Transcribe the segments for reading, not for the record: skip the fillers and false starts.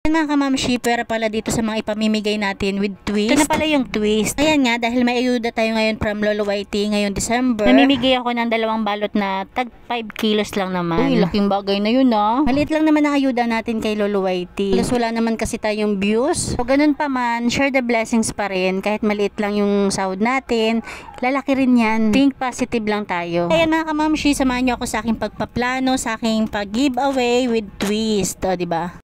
Mga kamamshi, pera pala dito sa mga ipamimigay natin with twist. Ito na pala yung twist. Ayan nga, dahil may ayuda tayo ngayon from Lolo Whitey ngayong December. Namimigay ako ng 2 balot na tag 5 kilos lang naman. Uy, laking bagay na yun ah. Maliit lang naman ang ayuda natin kay Lolo Whitey. Plus wala naman kasi tayong views. So ganun pa man, share the blessings pa rin. Kahit maliit lang yung sahod natin, lalaki rin yan. Think positive lang tayo. Ayan mga kamamshi, samahan niyo ako sa aking pagpaplano, sa aking pag-giveaway with twist. O, diba?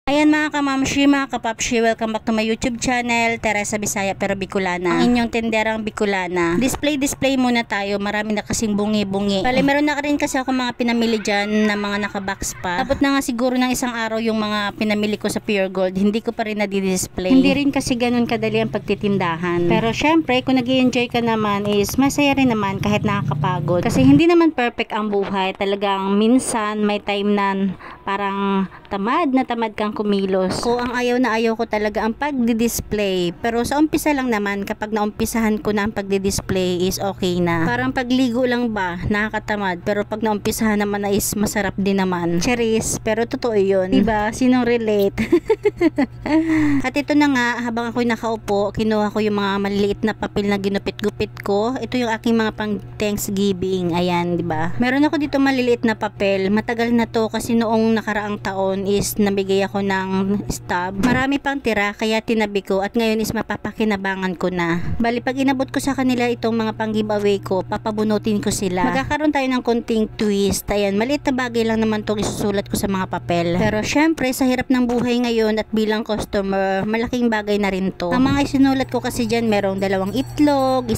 Ayan mga kamamshi, mga kapapshi, welcome back to my YouTube channel, Teresa Bisaya pero Bicolana. Ang inyong tenderang Bicolana. Display muna tayo, marami na kasing bungi-bungi. Bale, meron na rin kasi ako mga pinamili dyan na mga nakabox pa. Tapos na nga siguro ng isang araw yung mga pinamili ko sa Pure Gold, hindi ko pa rin na-display. Hindi rin kasi ganun kadali ang pagtitindahan. Pero syempre, kung nag-i-enjoy ka naman is masaya rin naman kahit nakakapagod. Kasi hindi naman perfect ang buhay. Talagang minsan may time na parang tamad kang kumilos. Ko ang ayaw na ayaw ko talaga ang pagdi-display. Pero sa umpisa lang naman, kapag naumpisahan ko na ang pagdi-display is okay na. Parang pagligo lang ba, nakakatamad. Pero pag naumpisahan naman na is masarap din naman. Charis, pero totoo yun. Diba? Sinong relate? At ito na nga, habang ako'y nakaupo, kinuha ko yung mga maliliit na papel na ginupit-gupit ko. Ito yung aking mga pang Thanksgiving. Ayan, diba? Meron ako dito maliliit na papel. Matagal na to kasi noong nakaraang taon is nabigay ako ng stub. Marami pang tira kaya tinabi ko at ngayon is mapapakinabangan ko na. Bali pag inabot ko sa kanila itong mga pang giveaway ko, papabunutin ko sila. Magkakaroon tayo ng konting twist. Ayan, maliit na bagay lang naman itong isusulat ko sa mga papel. Pero syempre sa hirap ng buhay ngayon at bilang customer, malaking bagay na rin to. Ang mga isinulat ko kasi dyan, merong 2 itlog,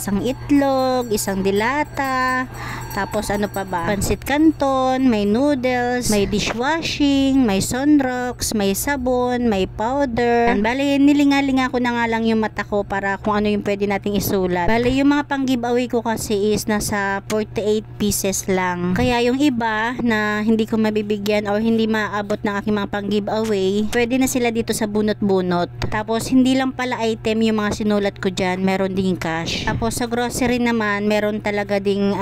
isang dilata, tapos ano pa ba? Pansit canton, may noodles, may dishwashing, may sunrocks, may sabon, may powder. Bali, nilinga-linga ko na nga lang yung mata ko para kung ano yung pwede nating isulat. Bali, yung mga pang giveaway ko kasi is nasa 48 pieces lang. Kaya yung iba na hindi ko mabibigyan or hindi maabot ng aking mga pang giveaway, pwede na sila dito sa bunot-bunot. Tapos, hindi lang pala item yung mga sinulat ko dyan, meron ding cash. Tapos, sa grocery naman, meron talaga ding,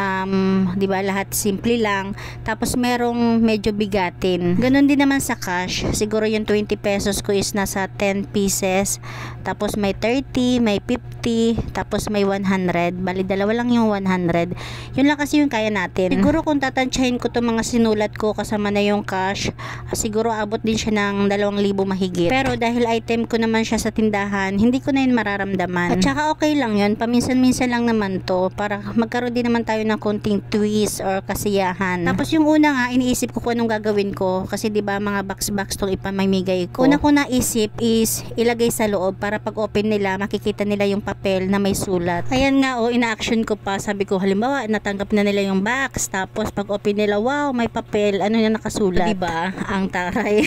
di ba, lahat simple lang. Tapos, merong medyo bigatin. Ganon din naman sa cash. Siguro yung 20 pesos ko is nasa 10 pieces. Tapos may 30, may 50, tapos may 100. Bali, dalawa lang yung 100. Yun lang kasi yung kaya natin. Siguro kung tatansyahin ko itong mga sinulat ko kasama na yung cash, siguro abot din siya ng 2,000 mahigit. Pero dahil item ko naman siya sa tindahan, hindi ko na yun mararamdaman. At saka okay lang yun. Paminsan-minsan lang naman to para magkaroon din naman tayo ng konting twist or kasiyahan. Tapos yung una nga, iniisip ko kung anong gagawin ko. Kasi diba mga box-box tong ipamimigay ko. Una ko naisip is ilagay sa loob para pag open nila makikita nila yung papel na may sulat. Ayan nga ina-action ko pa. Sabi ko halimbawa natanggap na nila yung box tapos pag open nila wow may papel ano na nakasulat. Diba? Ang taray.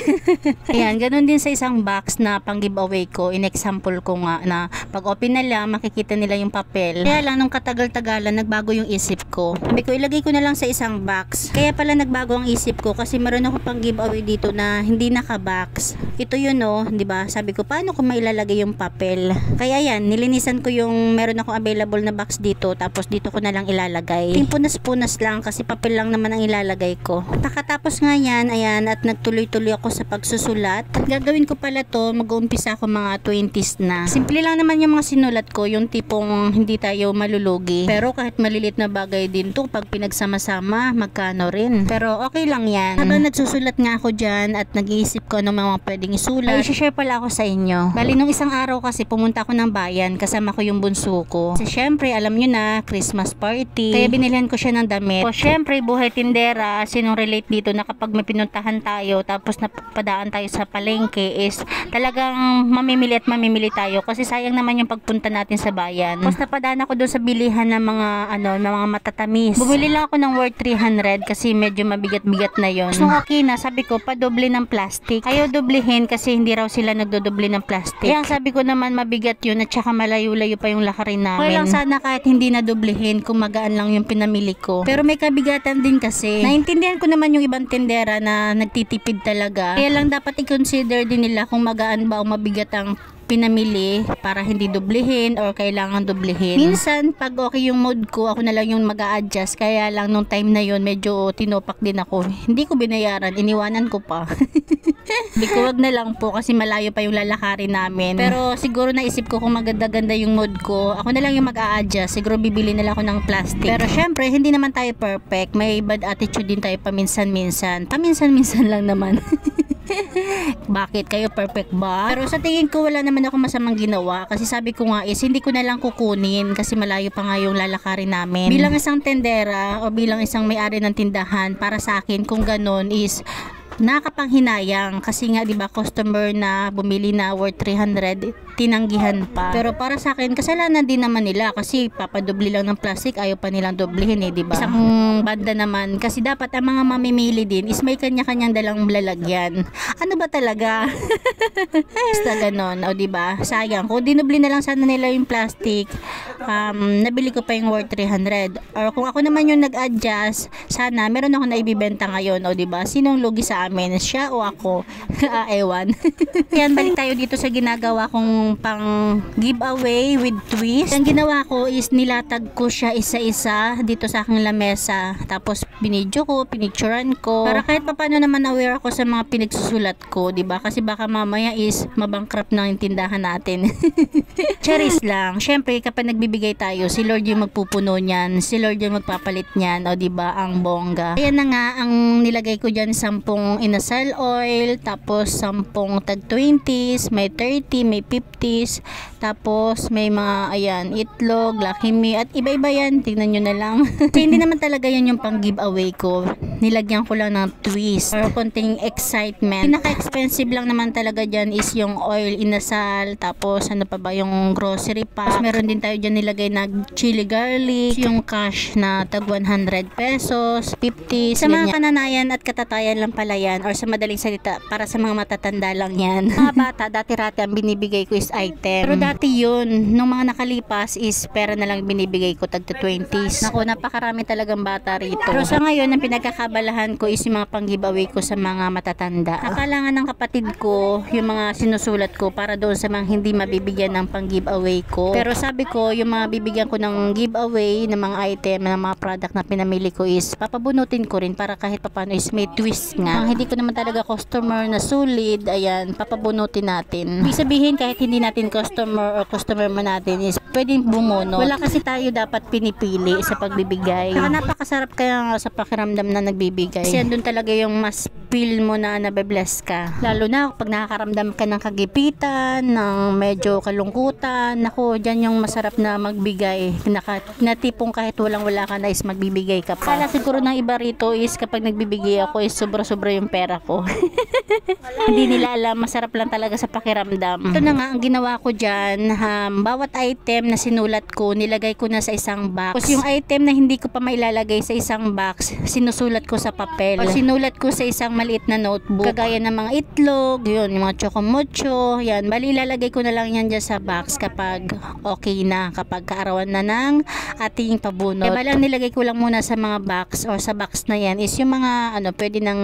Ayan ganun din sa isang box na pang giveaway ko. In-example ko nga na pag open nila makikita nila yung papel. Kaya lang nung katagal-tagalan nagbago yung isip ko. Sabi ko ilagay ko na lang sa isang box. Kaya pala nagbago ang isip ko kasi meron ako pang giveaway dito na hindi naka-box. Ito yun di ba? Sabi ko paano kung mailalagay yung papel? Kaya yan, nilinisan ko yung meron akong available na box dito tapos dito ko na lang ilalagay. Punas-punas lang kasi papel lang naman ang ilalagay ko. At nakatapos nga yan, ayan, at nagtuloy-tuloy ako sa pagsusulat. Gagawin ko pala to, mag-uumpisa ako mga 20s na. Simple lang naman yung mga sinulat ko, yung tipong hindi tayo malulugi. Pero kahit malilit na bagay din to, pag pinagsama-sama, magkano rin. Pero okay lang yan. Habang nagsusulat nga ako dyan at nag-iisip ko ano mga pwedeng isulat, ay share pala ako sa inyo. Bali nung isang araw kasi pumunta ako ng bayan kasama ko yung bunso ko. Kasi syempre alam nyo na Christmas party. Kaya binilihan ko siya ng damit. O syempre buhay tindera, sinong relate dito na kapag may pinuntahan tayo tapos napadaan tayo sa palengke is talagang mamimili at mamimili tayo kasi sayang naman yung pagpunta natin sa bayan. Tapos napadaan ako doon sa bilihan ng mga mga matatamis. Bumili lang ako ng worth 300 kasi medyo mabigat-bigat na yon. So okay na, sabi ko padoble ng plastic. Ayaw doblehin kasi hindi raw sila nagdodoble ng plastic. Kaya sabi ko naman mabigat yun at saka malayo-layo pa yung lakarin namin. Okay lang sana kahit hindi na doblehin kung magaan lang yung pinamili ko. Pero may kabigatan din kasi. Naintindihan ko naman yung ibang tindera na nagtitipid talaga. Kaya lang dapat i-consider din nila kung magaan ba o mabigat ang pinamili para hindi dublihin or kailangan dublihin. Minsan pag okay yung mood ko, ako na lang yung mag-a-adjust, kaya lang nung time na yon medyo tinopak din ako. Hindi ko binayaran, iniwanan ko pa. Hindi ko, wag na lang po kasi malayo pa yung lalakarin namin. Pero siguro naisip ko kung maganda-ganda yung mood ko, ako na lang yung mag-a-adjust. Siguro bibili na lang ako ng plastic. Pero syempre, hindi naman tayo perfect. May bad attitude din tayo paminsan-minsan. Paminsan-minsan lang naman. Bakit? Kayo perfect ba? Pero sa tingin ko wala naman ako masamang ginawa kasi sabi ko nga is hindi ko na lang kukunin kasi malayo pa nga yung lalakarin namin. Bilang isang tendera o bilang isang may-ari ng tindahan, para sa akin kung ganun is nakapanghinayang kasi nga 'di ba customer na bumili na worth 300 tinanggihan pa. Pero para sa akin kasalanan din naman nila kasi papadubli lang ng plastic, ayaw pa nilang doblihin 'di ba? Isang banda naman kasi dapat ang mga mamimili din is may kanya-kanyang dalang lalagyan. Ano ba talaga? Basta ganon, o 'di ba? Sayang kung dinubli na lang sana nila yung plastic. Nabili ko pa yung worth 300. Or kung ako naman yung nag-adjust, sana meron ako na ibibenta ngayon, o 'di ba? Sinong lugi sa amin, siya o ako? Ewan. Yan, balik tayo dito sa ginagawa kong pang giveaway with twist. Ang ginawa ko is nilatag ko siya isa-isa dito sa aking lamesa. Tapos binidyo ko, pinicturean ko. Para kahit paano naman aware ako sa mga pinagsusulat ko, 'di ba? Kasi baka mamaya is mabankrupt na yung tindahan natin. Charis lang. Syempre kapag nagbibigay tayo, si Lord yung magpupuno niyan. Si Lord yung magpapalit niyan, o 'di ba? Ang bongga. Ayan na nga ang nilagay ko diyan, 10 inasal oil, tapos 10 tag 20s, may 30, may 50s, tapos may mga ayan, itlog, Lucky Me, at iba-iba yan, tingnan nyo na lang. Kasi hindi naman talaga yan yung pang giveaway ko, nilagyan ko lang ng twist or konting excitement. Pinaka-expensive lang naman talaga dyan is yung oil inasal, tapos ano pa ba, yung grocery pack. Tapos meron din tayo dyan nilagay na chili garlic, yung cash na tag 100 pesos, 50, sa mga kananayan at katatayan lang pala yan, or sa madaling salita, para sa mga matatanda lang yan. Mga bata, dati-rati ang binibigay ko is item. Pero dati yun, nung mga nakalipas is pera na lang binibigay ko, tag 20s. Naku, napakarami talagang bata rito. Pero sa ngayon, ang pinagkakabalahan ko is yung mga pang-giveaway ko sa mga matatanda. Nakalangan ng kapatid ko yung mga sinusulat ko para doon sa mga hindi mabibigyan ng pang-giveaway ko. Pero sabi ko, yung mga bibigyan ko ng giveaway ng mga item, ng mga product na pinamili ko is papabunutin ko rin para kahit papano is may twist nga. Hindi ko naman talaga customer na solid, ayan, papabunutin natin. Ibig sabihin kahit hindi natin customer o customer man natin is pwedeng bumunot. Wala kasi tayo dapat pinipili sa pagbibigay. Saka napakasarap kaya nga sa pakiramdam na nagbibigay. Kasi andun talaga yung mas feel mo na nabe-bless ka. Lalo na pag nakakaramdam ka ng kagipitan, ng medyo kalungkutan, naku, dyan yung masarap na magbigay. Natipong kahit walang-wala ka na is magbibigay ka pa. Kala siguro ng iba rito is kapag nagbibigay ako is sobra-sobra yung pera ko. Hindi nila alam, masarap lang talaga sa pakiramdam. Ito na nga ang ginawa ko dyan, bawat item na sinulat ko, nilagay ko na sa isang box. Tapos yung item na hindi ko pa mailalagay sa isang box, sinusulat ko sa papel. O sinulat ko sa isang maliit na notebook. Kagaya ng mga itlog, yun, yung mga chocomocho, yan. Bali, ilalagay ko na lang yan dyan sa box kapag okay na, kapag kaarawan na ng ating pabunot. Kaya balang nilagay ko lang muna sa mga box or sa box na yan is yung mga, pwede nang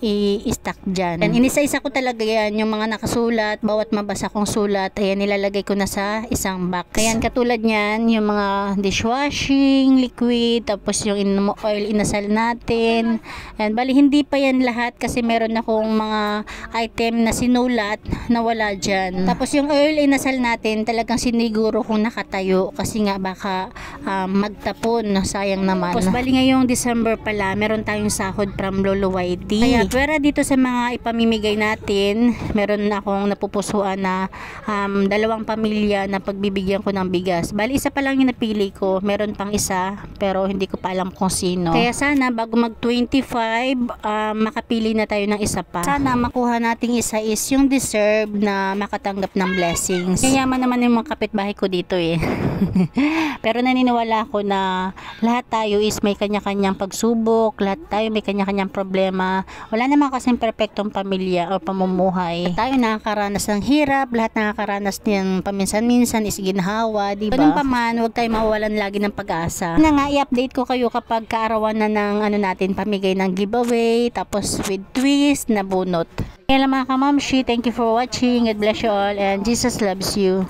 i-stack dyan. Yan, inisa-isa ko talaga yan, yung mga nakasulat, bawat mabasa kong sulat, ayan, nilalagay ko na sa isang box. Ayan, katulad niyan, yung mga dishwashing, liquid, tapos yung oil inasal natin. Ayan, bali, hindi pa yan lahat kasi meron akong mga item na sinulat na wala dyan. Tapos yung oil inasal natin, talagang siniguro kung nakatayo kasi nga baka magtapon, sayang naman. Tapos bali ngayong December pala, meron tayong sahod from Lolo Whitey. Kaya pwera dito sa mga ipamimigay natin, meron akong napupusuan na 2 pamilya na pagbibigyan ko ng bigas. Bali isa pa lang yung napili ko, meron pang isa pero hindi ko pa alam kung sino. Kaya sana bago mag 25 makapili na tayo ng isa pa. Sana makuha nating isa is yung deserve na makatanggap ng blessings. Yayaman naman yung mga kapitbahay ko dito eh. Pero naniniwala ako na lahat tayo is may kanya-kanyang pagsubok, lahat tayo may kanya-kanyang problema. Wala naman kasing perfectong pamilya o pamumuhay. Tayo nakakaranas ng hirap, lahat nakakaranas ng paminsan-minsan is ginhawa, diba? Ganun pa man, huwag tayo mawalan lagi ng pag-asa. Na nga, i-update ko kayo kapag kaarawan na ng natin, pamigay ng giveaway, tapos with twist na bunot. Kaya lang mga kamamshi, thank you for watching. God bless you all and Jesus loves you.